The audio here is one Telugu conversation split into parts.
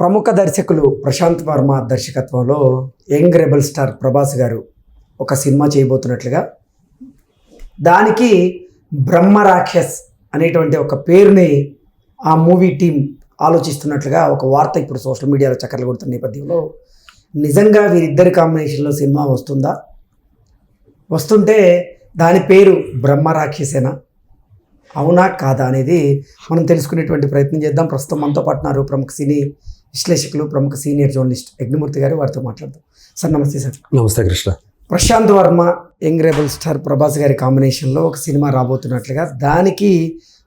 ప్రముఖ దర్శకులు ప్రశాంత్ వర్మ దర్శకత్వంలో యంగ్ రెబల్ స్టార్ ప్రభాస్ గారు ఒక సినిమా చేయబోతున్నట్లుగా, దానికి బ్రహ్మరాక్షస్ అనేటువంటి ఒక పేరుని ఆ మూవీ టీం ఆలోచిస్తున్నట్లుగా ఒక వార్త ఇప్పుడు సోషల్ మీడియాలో చక్కర్లు కొడుతున్న నేపథ్యంలో, నిజంగా వీరిద్దరి కాంబినేషన్లో సినిమా వస్తుందా? వస్తుంటే దాని పేరు బ్రహ్మరాక్షసేనా, అవునా కాదా అనేది మనం తెలుసుకునేటువంటి ప్రయత్నం చేద్దాం. ప్రస్తుతం మనతో పాటున్నారు ప్రముఖ సినీ విశ్లేషకులు, ప్రముఖ సీనియర్ జర్నలిస్ట్ యజ్ఞమూర్తి గారు. వారితో మాట్లాడదాం. సార్ నమస్తే. సార్ నమస్తే Krishna. Prashant Varma young rebel star Prabhas గారి కాంబినేషన్లో ఒక సినిమా రాబోతున్నట్లుగా, దానికి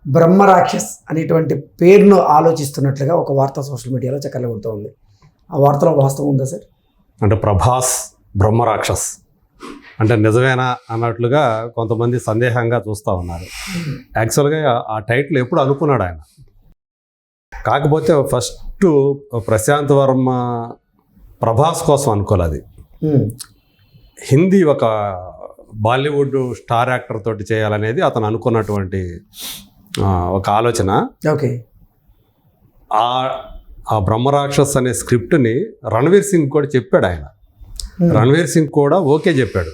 బ్రహ్మరాక్షస్ అనేటువంటి పేరును ఆలోచిస్తున్నట్లుగా ఒక వార్త సోషల్ మీడియాలో చక్కర్లు కొడుతూ ఉంది. ఆ వార్తలో వాస్తవం ఉందా సార్? అంటే ప్రభాస్ బ్రహ్మరాక్షస్ అంటే నిజమేనా అన్నట్లుగా కొంతమంది సందేహంగా చూస్తూ ఉన్నారు. యాక్చువల్గా ఆ టైటిల్ ఎప్పుడు అనుకున్నాడు ఆయన. కాకపోతే ఫస్ట్ ప్రశాంత్ వర్మ ప్రభాస్ కోసం అనుకోలేదు. హిందీ ఒక బాలీవుడ్ స్టార్ యాక్టర్ తోటి చేయాలనేది అతను అనుకున్నటువంటి ఒక ఆలోచన. ఓకే. ఆ బ్రహ్మరాక్షస్ అనే స్క్రిప్ట్ని రణ్వీర్ సింగ్ కూడా చెప్పాడు ఆయన. రణ్వీర్ సింగ్ కూడా ఓకే చెప్పాడు.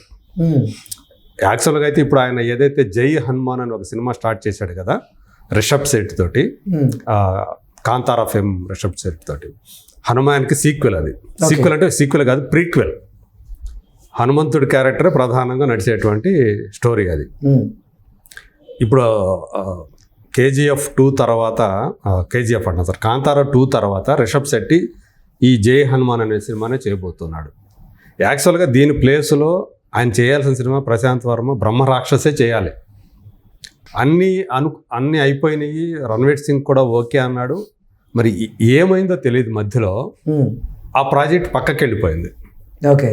యాక్చువల్గా అయితే ఇప్పుడు ఆయన ఏదైతే జై హనుమాన్ అని ఒక సినిమా స్టార్ట్ చేశాడు కదా, రిషబ్ శెట్టి తోటి, కాంతారా ఫేమ్ రిషబ్ శెట్టి తోటి, హనుమాన్కి సీక్వెల్. అది సీక్వెల్ అంటే సీక్వెల్ కాదు, ప్రీక్వెల్. హనుమంతుడి క్యారెక్టర్ ప్రధానంగా నడిచేటువంటి స్టోరీ అది. ఇప్పుడు కేజీఎఫ్ 2 తర్వాత, కేజీఎఫ్ అంటున్నా సార్, కాంతారా 2 తర్వాత రిషబ్ శెట్టి ఈ జై హనుమాన్ అనే సినిమానే చేయబోతున్నాడు. యాక్చువల్గా దీని ప్లేస్లో ఆయన చేయాల్సిన సినిమా ప్రశాంత్ వర్మ బ్రహ్మరాక్షసే చేయాలి. అన్నీ అయిపోయినాయి. రణ్వీర్ సింగ్ కూడా ఓకే అన్నాడు. మరి ఏమైందో తెలియదు, మధ్యలో ఆ ప్రాజెక్ట్ పక్కకి వెళ్ళిపోయింది. ఓకే.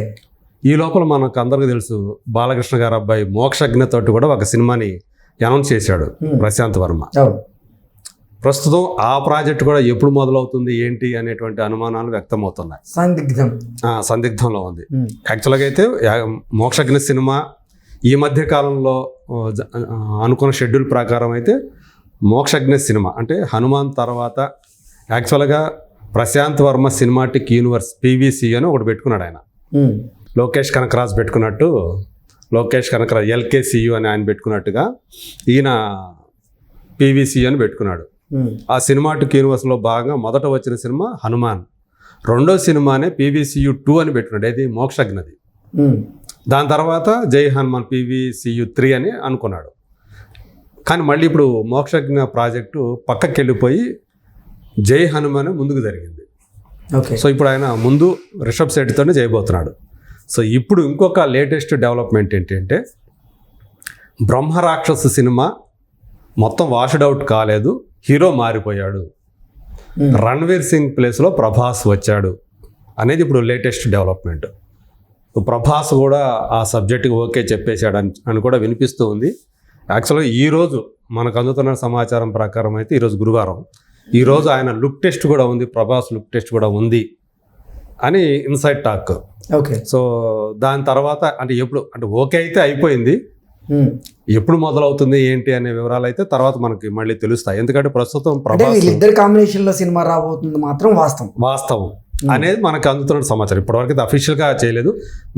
ఈ లోపల మనకు అందరికీ తెలుసు, బాలకృష్ణ గారి అబ్బాయి మోక్షజ్ఞతోటి కూడా ఒక సినిమాని అనౌన్స్ చేశాడు ప్రశాంత్ వర్మ. ప్రస్తుతం ఆ ప్రాజెక్ట్ కూడా ఎప్పుడు మొదలవుతుంది ఏంటి అనేటువంటి అనుమానాలు వ్యక్తమవుతున్నాయి. సందిగ్ధంలో ఉంది. యాక్చువల్గా అయితే మోక్షజ్ఞ సినిమా ఈ మధ్య కాలంలో అనుకున్న షెడ్యూల్ ప్రకారం అయితే మోక్షజ్ఞ సినిమా అంటే హనుమాన్ తర్వాత యాక్చువల్గా Prashant Varma cinematic universe PVC అని ఒకటి పెట్టుకున్నాడు ఆయన. లోకేష్ కనకరాజ్ పెట్టుకున్నట్టు, లోకేష్ కనకరాజ్ LKCU అని ఆయన పెట్టుకున్నట్టుగా ఈయన PVC అని పెట్టుకున్నాడు. ఆ సినిమాటిక్ యూనివర్స్లో భాగంగా మొదట వచ్చిన సినిమా హనుమాన్, రెండో సినిమానే PVCU 2 అని పెట్టుకున్నాడు, అది మోక్షజ్ఞది. దాని తర్వాత జై హనుమాన్ PVCU 3 అని అనుకున్నాడు. కానీ మళ్ళీ ఇప్పుడు మోక్షజ్ఞ ప్రాజెక్టు పక్కకి వెళ్ళిపోయి జై హనుమాన్ ముందుకు జరిగింది. సో ఇప్పుడు ఆయన ముందు రిషబ్ శెట్టితోనే చేయబోతున్నాడు. సో ఇప్పుడు ఇంకొక లేటెస్ట్ డెవలప్మెంట్ ఏంటంటే, బ్రహ్మరాక్షస్ సినిమా మొత్తం వాష్డ్ అవుట్ కాలేదు, హీరో మారిపోయాడు, రణ్వీర్ సింగ్ ప్లేస్లో ప్రభాస్ వచ్చాడు అనేది ఇప్పుడు లేటెస్ట్ డెవలప్మెంట్. ప్రభాస్ కూడా ఆ సబ్జెక్టుకి ఓకే చెప్పేశాడు అని కూడా వినిపిస్తూ ఉంది. యాక్చువల్గా ఈరోజు మనకు అందుతున్న సమాచారం ప్రకారం అయితే ఈరోజు గురువారం, ఈరోజు ఆయన లుక్ టెస్ట్ కూడా ఉంది, ప్రభాస్ లుక్ టెస్ట్ కూడా ఉంది అని ఇన్సైడ్ టాక్. ఓకే. సో దాని తర్వాత అంటే ఎప్పుడు అంటే ఓకే అయితే అయిపోయింది, ఎప్పుడు మొదలవుతుంది ఏంటి అనే వివరాలు అయితే తర్వాత మనకి మళ్ళీ తెలుస్తాయి. ఎందుకంటే ప్రస్తుతం ప్రభాస్ ఇద్దరు కాంబినేషన్లో సినిమా రాబోతుంది మాత్రం వాస్తవం అనేది మనకు అందుతున్న సమాచారం. ఇప్పటివరకు అయితే అఫీషియల్గా చేయలేదు.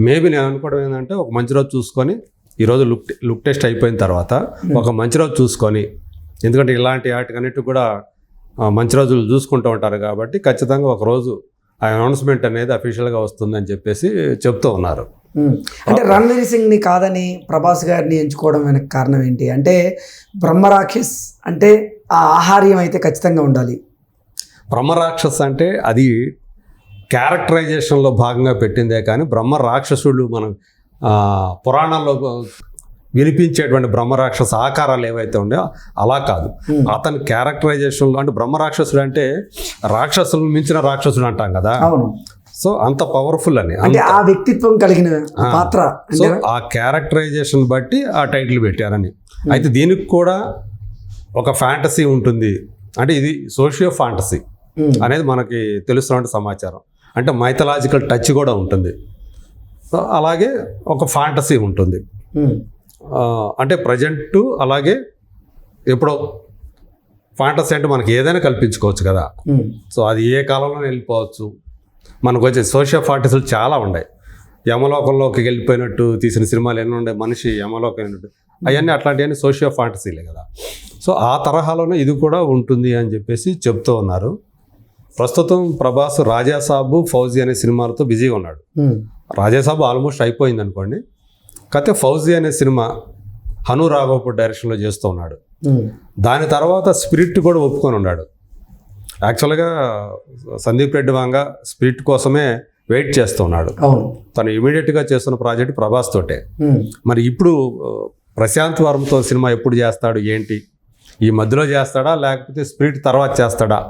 మేబీ నేను అనుకోవడం ఏంటంటే, ఒక మంచి రోజు చూసుకొని, ఈరోజు లుక్ టెస్ట్ అయిపోయిన తర్వాత ఒక మంచి రోజు చూసుకొని, ఎందుకంటే ఇలాంటి వాటికన్నిటి కూడా మంచి రోజులు చూసుకుంటూ ఉంటారు కాబట్టి ఖచ్చితంగా ఒక రోజు ఆ అనౌన్స్మెంట్ అనేది అఫీషియల్గా వస్తుందని చెప్పేసి చెప్తూ ఉన్నారు. అంటే రణ్వీర్ సింగ్ని కాదని ప్రభాస్ గారిని ఎంచుకోవడం వెనక కారణం ఏంటి అంటే, బ్రహ్మరాక్షస్ అంటే ఆ ఆహార్యం అయితే ఖచ్చితంగా ఉండాలి. బ్రహ్మరాక్షస్ అంటే అది క్యారెక్టరైజేషన్లో భాగంగా పెట్టిందే కానీ బ్రహ్మరాక్షసుడు మనం పురాణాల్లో వినిపించేటువంటి బ్రహ్మరాక్షస ఆకారాలు ఏవైతే ఉన్నాయో అలా కాదు. అతని క్యారెక్టరైజేషన్లో అంటే బ్రహ్మరాక్షసుడు అంటే రాక్షసులను మించిన రాక్షసుడు అంటాం కదా. అవును. సో అంత పవర్ఫుల్ అని, ఆ వ్యక్తిత్వం కలిగిన పాత్ర. సో ఆ క్యారెక్టరైజేషన్ బట్టి ఆ టైటిల్ పెట్టారని. అయితే దీనికి కూడా ఒక ఫ్యాంటసీ ఉంటుంది, అంటే ఇది సోషియో ఫ్యాంటసీ అనేది మనకి తెలుస్తున్న సమాచారం. అంటే మైథలాజికల్ టచ్ కూడా ఉంటుంది. సో అలాగే ఒక ఫ్యాంటసీ ఉంటుంది. అంటే ప్రజెంట్ అలాగే ఎప్పుడో ఫాంటసీ అంటే మనకి ఏదైనా కల్పించుకోవచ్చు కదా. సో అది ఏ కాలంలో వెళ్ళిపోవచ్చు. మనకు వచ్చే సోషియో ఫాంటసీలు చాలా ఉన్నాయి. యమలోకంలోకి వెళ్ళిపోయినట్టు తీసిన సినిమాలు ఎన్ని ఉన్నాయి, మనిషి యమలోకి వెళ్ళినట్టు, అవన్నీ అట్లాంటివన్నీ సోషియో ఫాంటసీలే కదా. సో ఆ తరహాలోనే ఇది కూడా ఉంటుంది అని చెప్పేసి చెప్తూ ఉన్నారు. ప్రస్తుతం ప్రభాస్ రాజాసాబు, ఫౌజీ అనే సినిమాలతో బిజీగా ఉన్నాడు. రాజాసాబు ఆల్మోస్ట్ అయిపోయింది అనుకోండి. కాకపోతే ఫౌజీ అనే సినిమా హను రాఘవపూడి డైరెక్షన్లో చేస్తూ ఉన్నాడు. దాని తర్వాత స్పిరిట్ కూడా ఒప్పుకొని ఉన్నాడు. యాక్చువల్గా సందీప్ రెడ్డి వాంగ స్పిరిట్ కోసమే వెయిట్ చేస్తూ ఉన్నాడు. తను ఇమీడియట్గా చేస్తున్న ప్రాజెక్ట్ ప్రభాస్ తోటే. మరి ఇప్పుడు ప్రశాంత్ వర్మతో సినిమా ఎప్పుడు చేస్తాడు ఏంటి, ఈ మధ్యలో చేస్తాడా లేకపోతే స్పిరిట్ తర్వాత చేస్తాడా,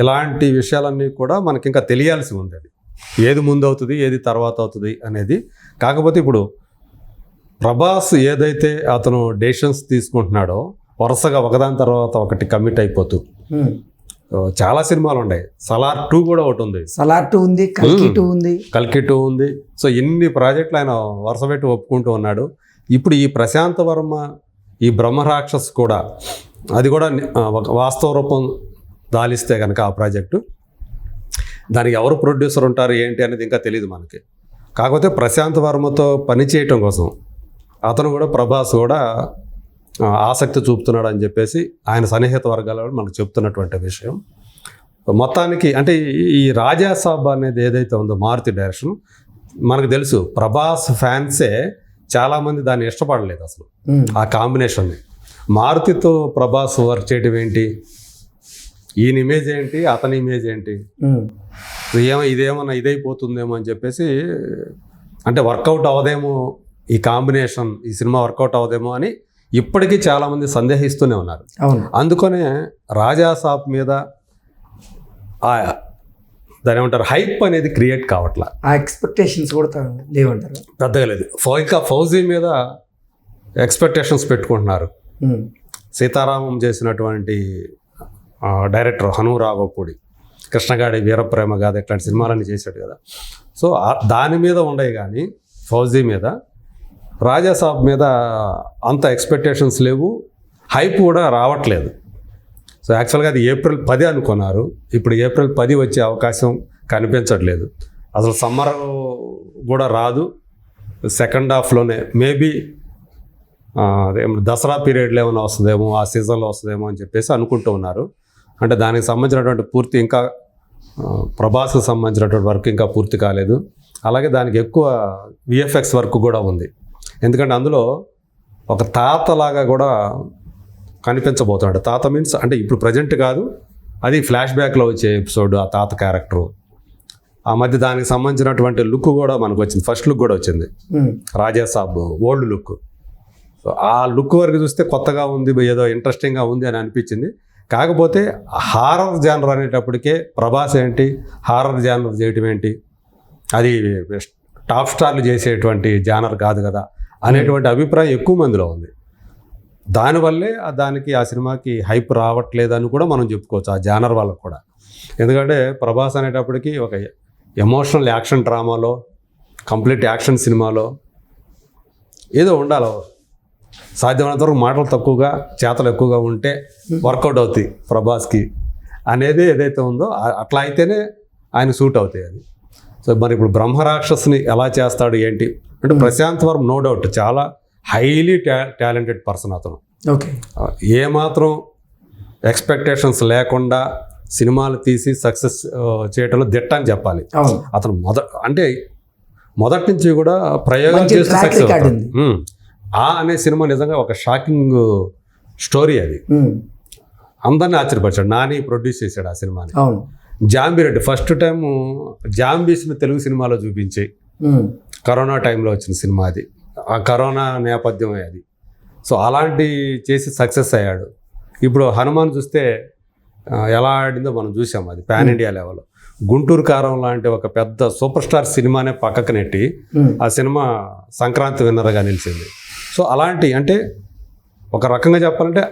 ఇలాంటి విషయాలన్నీ కూడా మనకి ఇంకా తెలియాల్సి ఉంది. అది ఏది ముందు అవుతుంది ఏది తర్వాత అవుతుంది అనేది. కాకపోతే ఇప్పుడు ప్రభాస్ ఏదైతే అతను డెసిషన్స్ తీసుకుంటున్నాడో వరుసగా ఒకదాని తర్వాత ఒకటి కమిట్ అయిపోతూ చాలా సినిమాలు ఉన్నాయి. సలార్ 2 కూడా ఒకటి ఉంది. సలార్ 2 ఉంది, కల్కి 2 ఉంది, కల్కి 2 ఉంది. సో ఇన్ని ప్రాజెక్టులు ఆయన వరుస పెట్టి ఒప్పుకుంటూ ఉన్నాడు. ఇప్పుడు ఈ ప్రశాంత్ వర్మ ఈ బ్రహ్మరాక్షస్ కూడా, అది కూడా వాస్తవ రూపం దాలిస్తే కనుక ఆ ప్రాజెక్టు, దానికి ఎవరు ప్రొడ్యూసర్ ఉంటారు ఏంటి అనేది ఇంకా తెలియదు మనకి. కాకపోతే ప్రశాంత్ వర్మతో పనిచేయటం కోసం అతను కూడా ప్రభాస్ కూడా ఆసక్తి చూపుతున్నాడు అని చెప్పేసి ఆయన సన్నిహిత వర్గాల మనకు చెప్తున్నటువంటి విషయం. మొత్తానికి అంటే ఈ రాజాసాబ్ అనేది ఏదైతే ఉందో మారుతి డైరెక్షన్, మనకు తెలుసు ప్రభాస్ ఫ్యాన్సే చాలామంది దాన్ని ఇష్టపడలేదు అసలు ఆ కాంబినేషన్ని. మారుతితో ప్రభాస్ వర్క్ చేయడం ఏంటి, ఈయన ఇమేజ్ ఏంటి, అతని ఇమేజ్ ఏంటి, ఇదేమన్నా ఇదైపోతుందేమో అని చెప్పేసి, అంటే వర్కౌట్ అవ్వదేమో ఈ కాంబినేషన్, ఈ సినిమా వర్కౌట్ అవ్వదేమో అని ఇప్పటికీ చాలామంది సందేహిస్తూనే ఉన్నారు. అందుకనే రాజాసాబ్ మీద దాని ఏమంటారు హైప్ అనేది క్రియేట్ కావట్లా, ఆ ఎక్స్పెక్టేషన్స్ కూడా లేవంటారు, పెద్దగా లేదు. ఇంకా ఫౌజీ మీద ఎక్స్పెక్టేషన్స్ పెట్టుకుంటున్నారు. సీతారామం చేసినటువంటి డైరెక్టర్ హను రాఘవపూడి, కృష్ణగాడి వీరప్రేమ గాథ ఇట్లాంటి సినిమాలన్నీ చేశాడు కదా. సో దాని మీద ఉండయి కానీ ఫౌజీ మీద, రాజాసాబ్ మీద అంత ఎక్స్పెక్టేషన్స్ లేవు, హైప్ కూడా రావట్లేదు. సో యాక్చువల్గా అది ఏప్రిల్ 10 అనుకున్నారు, ఇప్పుడు ఏప్రిల్ 10 వచ్చే అవకాశం కనిపించట్లేదు. అసలు సమ్మర్ కూడా రాదు, సెకండ్ హాఫ్లోనే మేబీ దసరా పీరియడ్లో ఏమైనా వస్తుందేమో, ఆ సీజన్లో వస్తుందేమో అని చెప్పేసి అనుకుంటూ ఉన్నారు. అంటే దానికి సంబంధించినటువంటి పూర్తి ఇంకా ప్రభాస్కి సంబంధించినటువంటి వర్క్ ఇంకా పూర్తి కాలేదు. అలాగే దానికి ఎక్కువ విఎఫ్ఎక్స్ వర్క్ కూడా ఉంది. ఎందుకంటే అందులో ఒక తాతలాగా కూడా కనిపించబోతున్నాడు. తాత మీన్స్ అంటే ఇప్పుడు ప్రజెంట్ కాదు, అది ఫ్లాష్ బ్యాక్లో వచ్చే ఎపిసోడ్, ఆ తాత క్యారెక్టరు. ఆ మధ్య దానికి సంబంధించినటువంటి లుక్ కూడా మనకు వచ్చింది, ఫస్ట్ లుక్ కూడా వచ్చింది, రాజాసాబ్ ఓల్డ్ లుక్. సో ఆ లుక్ వరకు చూస్తే కొత్తగా ఉంది, ఏదో ఇంట్రెస్టింగ్గా ఉంది అని అనిపించింది. కాకపోతే హారర్ జానర్ అనేటప్పటికే ప్రభాస్ ఏంటి హారర్ జానర్ చేయటం ఏంటి, అది టాప్ స్టార్లు చేసేటువంటి జానర్ కాదు కదా అనేటువంటి అభిప్రాయం ఎక్కువ మందిలో ఉంది. దానివల్లే దానికి ఆ సినిమాకి హైప్ రావట్లేదని కూడా మనం చెప్పుకోవచ్చు ఆ జానర్ వాళ్ళకు కూడా. ఎందుకంటే ప్రభాస్ అనేటప్పటికీ ఒక ఎమోషనల్ యాక్షన్ డ్రామాలో, కంప్లీట్ యాక్షన్ సినిమాలో ఏదో ఉండాలి. సాధ్యమైనంత వరకు మాటలు తక్కువగా చేతలు ఎక్కువగా ఉంటే వర్కౌట్ అవుతాయి ప్రభాస్కి అనేది ఏదైతే ఉందో అట్లా అయితేనే ఆయన సూట్ అవుతాయి అది. సో మరి ఇప్పుడు బ్రహ్మరాక్షస్ని ఎలా చేస్తాడు ఏంటి అంటే, ప్రశాంత్ వర్మ నో డౌట్ చాలా హైలీ టాలెంటెడ్ పర్సన్ అతను. ఓకే, ఏమాత్రం ఎక్స్పెక్టేషన్స్ లేకుండా సినిమాలు తీసి సక్సెస్ చేయడంలో దిట్ట అని చెప్పాలి. అతను మొదటి నుంచి కూడా ప్రయోగాలు చేస్తూ సక్సెస్ అవుతాడు. అనే సినిమా నిజంగా ఒక షాకింగ్ స్టోరీ, అది అందరినీ ఆశ్చర్యపరిచాడు. నాని ప్రొడ్యూస్ చేశాడు ఆ సినిమాని. జాంబీరెడ్డి ఫస్ట్ టైం జాంబీస్ని తెలుగు సినిమాలో చూపించి, కరోనా టైంలో వచ్చిన సినిమా అది, ఆ కరోనా నేపథ్యమే అది. సో అలాంటి చేసి సక్సెస్ అయ్యాడు. ఇప్పుడు హనుమాన్ చూస్తే ఎలా ఆడిందో మనం చూసాం, అది పాన్ ఇండియా లెవెల్. గుంటూరు కారం లాంటి ఒక పెద్ద సూపర్ స్టార్ సినిమానే పక్కకు నెట్టి ఆ సినిమా సంక్రాంతి విన్నర్గా నిలిచింది. సో అలాంటి అంటే ఒక రకంగా చెప్పాలంటే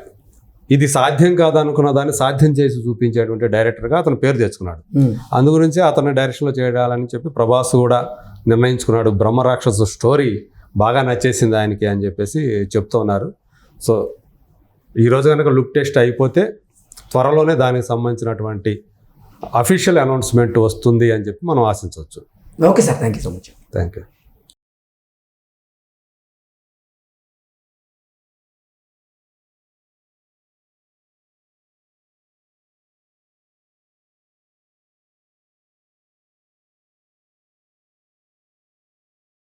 ఇది సాధ్యం కాదనుకున్న దాన్ని సాధ్యం చేసి చూపించేటువంటి డైరెక్టర్గా అతను పేరు తెచ్చుకున్నాడు. అందుగురించి అతను డైరెక్షన్లో చేయాలని చెప్పి ప్రభాస్ కూడా నిర్ణయించుకున్నాడు. బ్రహ్మరాక్షస స్టోరీ బాగా నచ్చేసింది ఆయనకి అని చెప్పేసి చెప్తూ ఉన్నారు. సో ఈరోజు కనుక లుక్ టెస్ట్ అయిపోతే త్వరలోనే దానికి సంబంధించినటువంటి అఫీషియల్ అనౌన్స్మెంట్ వస్తుంది అని చెప్పి మనం ఆశించవచ్చు. Okay sir, thank you so much. Thank you.